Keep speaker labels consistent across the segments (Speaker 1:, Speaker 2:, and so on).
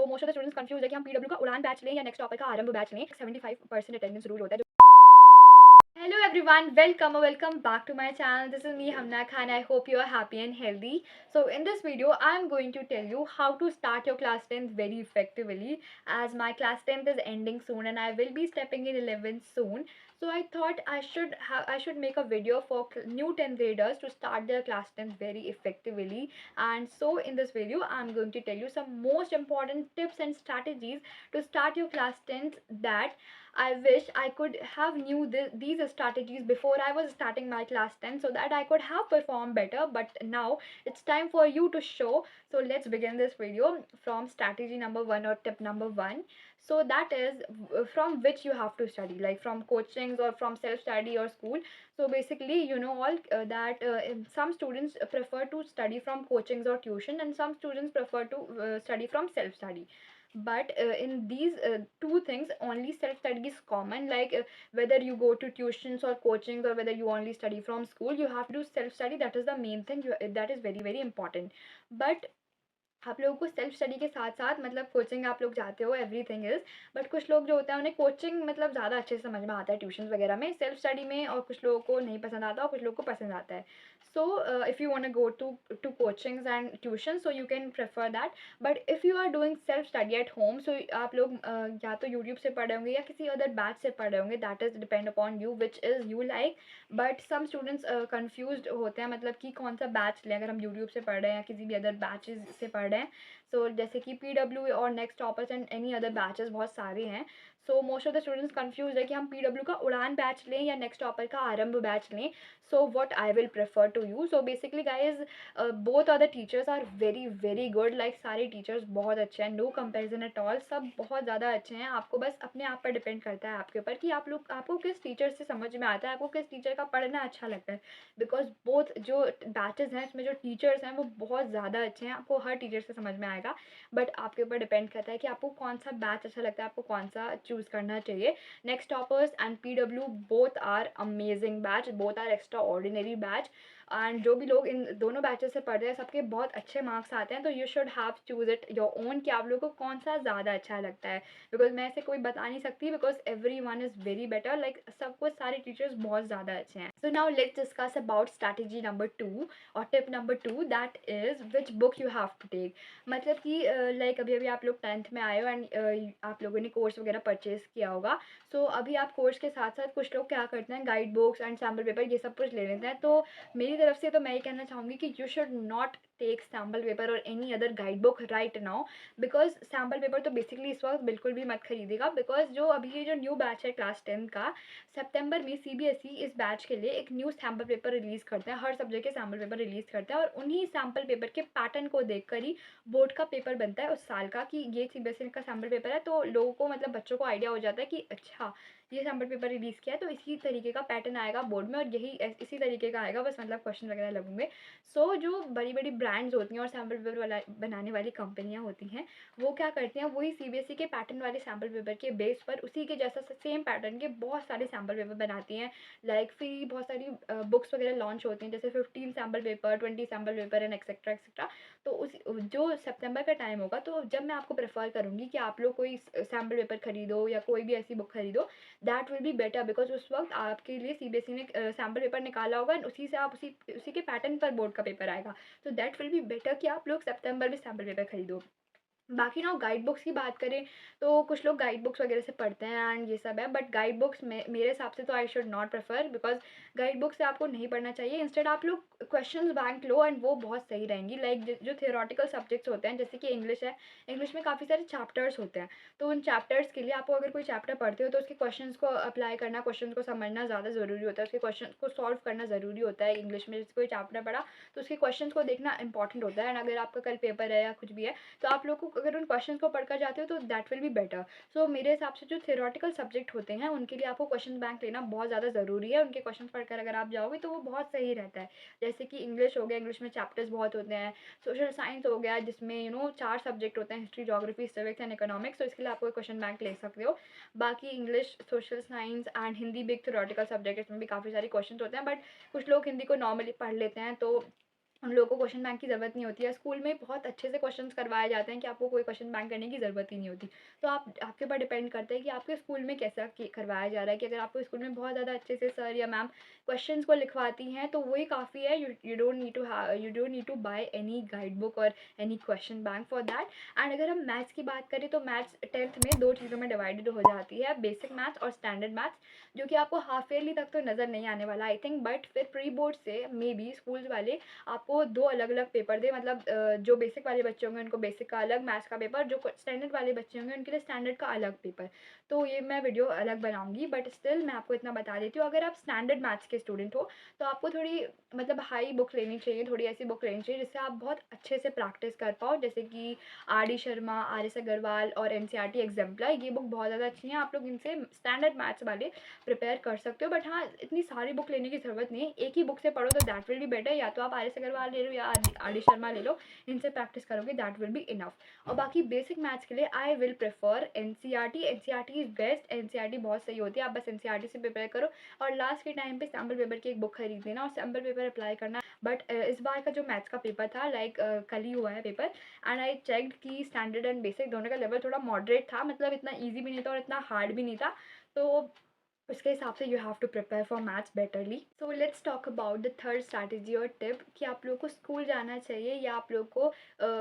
Speaker 1: So most of the students confuse है कि हम पीडब्ल्यू का उड़ान बैच लें या नेक्स्ट टॉपर का आरंभ बैच लें। 75% अटेंडेंस रूल होता है। Hello everyone, welcome back to my channel. This is me Hamna Khan. I hope you are happy and healthy. So in this video I am going to tell you how to start your class 10th very effectively, as my class 10th is ending soon and I will be stepping in 11th soon. So I thought I should make a video for new 10th graders to start their class 10th very effectively. And so in this video I am going to tell you some most important tips and strategies to start your class 10th that I wish I could have knew these strategies before I was starting my class 10 so that I could have performed better, but now it's time for you to show. So let's begin this video from strategy number 1 or tip number 1. So that is from which you have to study, like from coachings or from self study or school. So basically you know all that some students prefer to study from coachings or tuition and some students prefer to study from self study. But in these two things only self study is common, like whether you go to tuitions or coachings or whether you only study from school, you have to do self study. That is the main thing, that is very important. But आप लोगों को self study के साथ साथ मतलब coaching आप लोग जाते हो, एवरीथिंग इज़, बट कुछ लोग जो होते हैं उन्हें कोचिंग मतलब ज़्यादा अच्छे से समझ में आता है ट्यूशन वगैरह में, सेल्फ स्टडी में और कुछ लोगों को नहीं पसंद आता और कुछ लोगों को पसंद आता है. So if you want to go to coachings and tuition so you can prefer that. But if you are doing self study at home so आप लोग या तो यूट्यूब से पढ़ रहे होंगे या किसी अदर बैच से पढ़ रहे होंगे, that is depend upon you which is you like. But some students confuse होते हैं मतलब कि कौन सा बैच लें, अगर हम यूट्यूब से पढ़ रहे हैं या किसी भी अदर बैचेज से पढ़ रहे हैं. सो जैसे कि पीडब्ल्यू और next toppers and any other batches बहुत सारे हैं. So most of the students confuse है कि हम पीडब्ल्यू का उड़ान बैच लें या नेक्स्ट टॉपर का आरंभ बैच लें. So what I will prefer to you. So basically guys both are the teachers are very good, like सारे टीचर्स बहुत अच्छे हैं, नो कंपेरिजन एट ऑल, सब बहुत ज़्यादा अच्छे हैं. आपको बस अपने आप पर डिपेंड करता है आपके ऊपर कि आपको किस टीचर से समझ में आता है, आपको किस टीचर का पढ़ना अच्छा लगता है. बिकॉज बोथ जो बैचेज हैं उसमें जो टीचर्स हैं वो बहुत ज़्यादा अच्छे हैं, आपको हर टीचर से समझ में आएगा. बट आपके ऊपर डिपेंड करता है कि आपको कौन सा बैच अच्छा लगता है, आपको कौन सा चूज़ करना चाहिए. Next toppers and PW both are amazing batch, both are extraordinary batch. And जो भी लोग इन दोनों बैचेस से पढ़ रहे हैं सबके बहुत अच्छे मार्क्स आते हैं. तो you should have choose it your own कि आप लोगों को कौन सा ज़्यादा अच्छा लगता है. बिकॉज मैं ऐसे कोई बता नहीं सकती because every one is very better, like सबको सारे टीचर्स बहुत ज़्यादा अच्छे हैं. So now let's discuss about strategy number 2 और tip number 2, that is which book you have to take. मतलब कि लाइक अभी आप लोग 10th में आए हो एंड आप लोगों ने कोर्स वगैरह परचेज़ किया होगा. सो अभी आप कोर्स के साथ साथ कुछ लोग क्या करते हैं, guide books and sample paper ये सब कुछ ले लेते हैं. तो मेरी तरफ से तो मैं ये कहना चाहूँगी कि you should not take sample paper और any other guide book right now. Because sample paper तो बेसिकली इस वक्त बिल्कुल भी मत खरीदेगा. बिकॉज जो अभी ये जो न्यू बैच है क्लास 10 का, सितंबर में सीबीएसई इस बैच के लिए एक न्यू सैम्पल पेपर रिलीज़ करते हैं, हर सब्जेक्ट के सैम्पल पेपर रिलीज़ करते हैं और उन्हीं सैम्पल पेपर के पैटर्न को देखकर ही बोर्ड का पेपर बनता है उस साल का कि ये सीबीएसई का सैम्पल पेपर है. तो लोगों को मतलब बच्चों को आइडिया हो जाता है कि अच्छा ये सैम्पल पेपर रिलीज़ किया है तो इसी तरीके का पैटर्न आएगा बोर्ड में और यही इसी तरीके का आएगा, बस मतलब क्वेश्चन वगैरह लगेंगे. सो जो बड़ी ब्रांड्स होती हैं और सैम्पल पेपर वाला बनाने वाली कंपनियां होती हैं वो क्या करती हैं, वही सीबीएसई के पैटर्न वाले सैम्पल पेपर के बेस पर उसी के जैसा सेम पैटर्न के बहुत सारे सैम्पल पेपर बनाती हैं. लाइक फिर बहुत सारी बुक्स वगैरह लॉन्च होती हैं, जैसे 15 sample paper, 20 sample paper and etcetera etcetera. तो उस जो सितंबर का टाइम होगा तो जब मैं आपको प्रेफर करूँगी कि आप लोग कोई सैम्पल पेपर खरीदो या कोई भी ऐसी बुक खरीदो, that will be better. Because उस वक्त आपके लिए सीबीएसई ने सैम्पल पेपर निकाला होगा एंड उसी से आप उसी के पैटर्न पर बोर्ड का पेपर आएगा. तो दैट विल बी बेटर कि आप लोग सितंबर में सैम्पल पेपर खरीदो. बाकी ना गाइड बुक्स की बात करें तो कुछ लोग गाइड बुक्स वगैरह से पढ़ते हैं एंड ये सब है, बट गाइड बुक्स में मेरे हिसाब से तो I should not prefer. Because guide book से आपको नहीं पढ़ना चाहिए. इंस्टेड आप लोग क्वेश्चंस बैंक लो एंड वो बहुत सही रहेंगी. लाइक जो थियोरेटिकल सब्जेक्ट्स होते हैं जैसे कि इंग्लिश है, इंग्लिश में काफ़ी सारे चैप्टर्स होते हैं. तो उन चैप्टर्स के लिए आपको अगर कोई चैप्टर पढ़ते हो तो उसके क्वेश्चन को अप्लाई करना, क्वेश्चन को समझना ज़्यादा ज़रूरी होता है, उसके क्वेश्चन को सॉल्व करना ज़रूरी होता है. इंग्लिश में जैसे कोई चैप्टर पढ़ा तो उसके क्वेश्चन को देखना इंपॉर्टेंट होता है. एंड अगर आपका कल पेपर है या कुछ भी है तो आप लोग को अगर उन क्वेश्चन को पढ़कर जाते हो तो दैट विल बी बेटर. सो मेरे हिसाब से जो थियोरेटिकल सब्जेक्ट होते हैं उनके लिए आपको क्वेश्चन बैंक लेना बहुत ज़्यादा ज़रूरी है. उनके क्वेश्चन पढ़कर अगर आप जाओगे तो वो बहुत सही रहता है. जैसे कि इंग्लिश हो गया, इंग्लिश में चैप्टर्स बहुत होते हैं. सोशल साइंस हो गया जिसमें 4 सब्जेक्ट होते हैं, history, geography, civics and economics. तो इसके लिए आपको क्वेश्चन बैंक ले सकते हो. बाकी English, social science and Hindi big theoretical subject, इसमें भी काफ़ी सारे क्वेश्चन होते हैं. बट कुछ लोग हिंदी को नॉर्मली पढ़ लेते हैं तो उन लोगों को क्वेश्चन बैंक की ज़रूरत नहीं होती है। स्कूल में बहुत अच्छे से क्वेश्चंस करवाए जाते हैं कि आपको कोई क्वेश्चन बैंक करने की ज़रूरत ही नहीं होती। तो आपके ऊपर डिपेंड करता है कि आपके स्कूल में कैसा करवाया जा रहा है, कि अगर आपको स्कूल में बहुत ज़्यादा अच्छे से सर या मैम क्वेश्चंस को लिखवाती हैं तो वही काफ़ी है। You don't need to buy any guide book और any question bank for that. And अगर हम मैथ्स की बात करें तो मैथ्स 10th में 2 चीज़ों में डिवाइडेड हो जाती है, बेसिक मैथ्स और स्टैंडर्ड मैथ्स, जो कि आपको हाफ ईयरली तक तो नज़र नहीं आने वाला आई थिंक। बट फिर प्री बोर्ड से मे बी स्कूल्स वाले आपको 2 अलग-अलग पेपर दें, मतलब जो बेसिक वाले बच्चे होंगे उनको बेसिक का अलग मैथ्स का पेपर, जो स्टैंडर्ड वाले बच्चे होंगे उनके लिए स्टैंडर्ड का अलग पेपर। तो ये मैं वीडियो अलग बनाऊँगी, बट स्टिल मैं आपको इतना बता देती हूँ, अगर आप स्टैंडर्ड मैथ्स के स्टूडेंट हो तो आपको थोड़ी मतलब हाई बुक लेनी चाहिए, थोड़ी ऐसी बुक लेनी चाहिए जिससे आप बहुत अच्छे से प्रैक्टिस कर पाओ, जैसे कि R D Sharma, R S Agarwal और एनसीईआरटी एग्जाम्पलर। ये बुक बहुत ज़्यादा अच्छी हैं, आप लोग इनसे स्टैंडर्ड मैथ्स वाले प्रिपेयर कर सकते हो। बट हाँ, इतनी सारी बुक लेने की ज़रूरत नहीं है, एक ही बुक से पढ़ो तो दैट विल बी बेटर। या तो आप आर एस अग्रवाल ले लो या आर डी शर्मा ले लो, इनसे प्रैक्टिस करोगे दैट विल बी इनफ। और बाकी बेसिक मैथ्स के लिए आई will prefer NCERT. NCERT is best, NCERT बहुत सही होती है, आप बस एनसीईआरटी से प्रिपेयर करो और लास्ट के टाइम पे सैम्पल पेपर की एक बुक खरीद लेना और सैम्पल पेपर अप्लाई करना। बट इस बार का जो मैथ्स का पेपर था, लाइक कल ही हुआ है पेपर, एंड आई चेक्ड कि स्टैंडर्ड एंड बेसिक दोनों का लेवल थोड़ा मॉडरेट था, मतलब इतना ईजी भी नहीं था और इतना हार्ड भी नहीं था। तो उसके हिसाब से you have to prepare for maths betterly. So let's talk about the third strategy और टिप, कि आप लोग को स्कूल जाना चाहिए या आप लोग को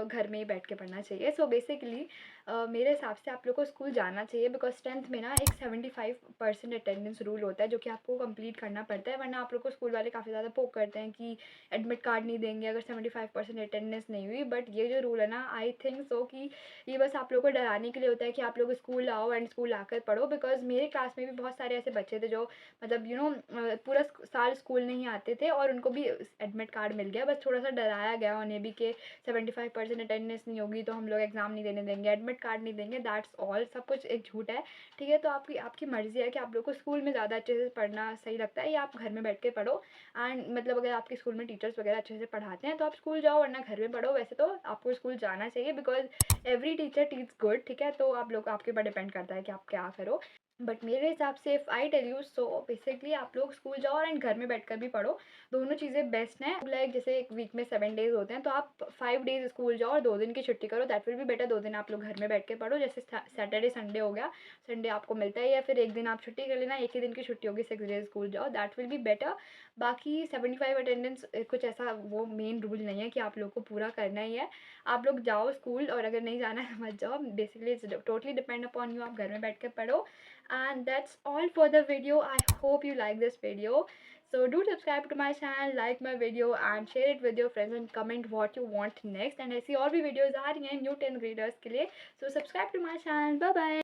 Speaker 1: घर में ही बैठ के पढ़ना चाहिए। सो बेसिकली मेरे हिसाब से आप लोग को स्कूल जाना चाहिए, बिकॉज 10th में ना एक 75% अटेंडेंस रूल होता है जो कि आपको कंप्लीट करना पड़ता है, वरना आप लोग को स्कूल वाले काफ़ी ज़्यादा पोक करते हैं कि एडमिट कार्ड नहीं देंगे अगर 75% अटेंडेंस नहीं हुई। बट ये जो रूल है ना, आई थिंक सो कि ये बस आप लोग को डराने के लिए होता है कि आप लोग स्कूल आओ एंड स्कूल आकर पढ़ो। बिकॉज मेरे क्लास में भी बहुत सारे ऐसे बच्चे थे जो मतलब पूरा साल स्कूल नहीं आते थे और उनको भी एडमिट कार्ड मिल गया, बस थोड़ा सा डराया गया उन्हें भी कि 75% अटेंडेंस नहीं होगी तो हम लोग एग्ज़ाम नहीं देने देंगे, एडमिट कार्ड नहीं देंगे, दैट्स ऑल, सब कुछ एक झूठ है। ठीक है, तो आपकी आपकी मर्ज़ी है कि आप लोग को स्कूल में ज़्यादा अच्छे से पढ़ना सही लगता है या आप घर में बैठ के पढ़ो। एंड मतलब अगर आपके स्कूल में टीचर्स वगैरह अच्छे से पढ़ाते हैं तो आप स्कूल जाओ, वरना घर में पढ़ो। वैसे तो आपको स्कूल जाना चाहिए, because every teacher teach good. ठीक है, तो आप लोग आपके ऊपर डिपेंड करता है कि आप क्या करो। बट मेरे हिसाब से if I tell you, so basically आप लोग स्कूल जाओ एंड घर में बैठकर भी पढ़ो, दोनों चीज़ें बेस्ट हैं। लाइक जैसे एक वीक में 7 डेज़ होते हैं तो आप 5 डेज़ स्कूल जाओ और 2 दिन की छुट्टी करो, दैट विल बी बेटर। 2 दिन आप लोग घर में बैठ के पढ़ो, जैसे सैटरडे संडे हो गया, संडे आपको मिलता है, या फिर एक दिन आप छुट्टी कर लेना, एक ही दिन की छुट्टी होगी, 6 डेज़ स्कूल जाओ, दैट विल बी बेटर। बाकी 75 अटेंडेंस कुछ ऐसा वो मेन रूल नहीं है कि आप लोग को पूरा करना ही है। आप लोग जाओ स्कूल, और अगर नहीं जाना है मत जाओ, basically it's totally depend upon you, आप घर में बैठ के पढ़ो। And that's all for the video. I hope you like this video. So do subscribe to my channel, like my video and share it with your friends and comment what you want next. And ऐसी और भी videos आ रही हैं new 10th graders के लिए. So subscribe to my channel. Bye bye.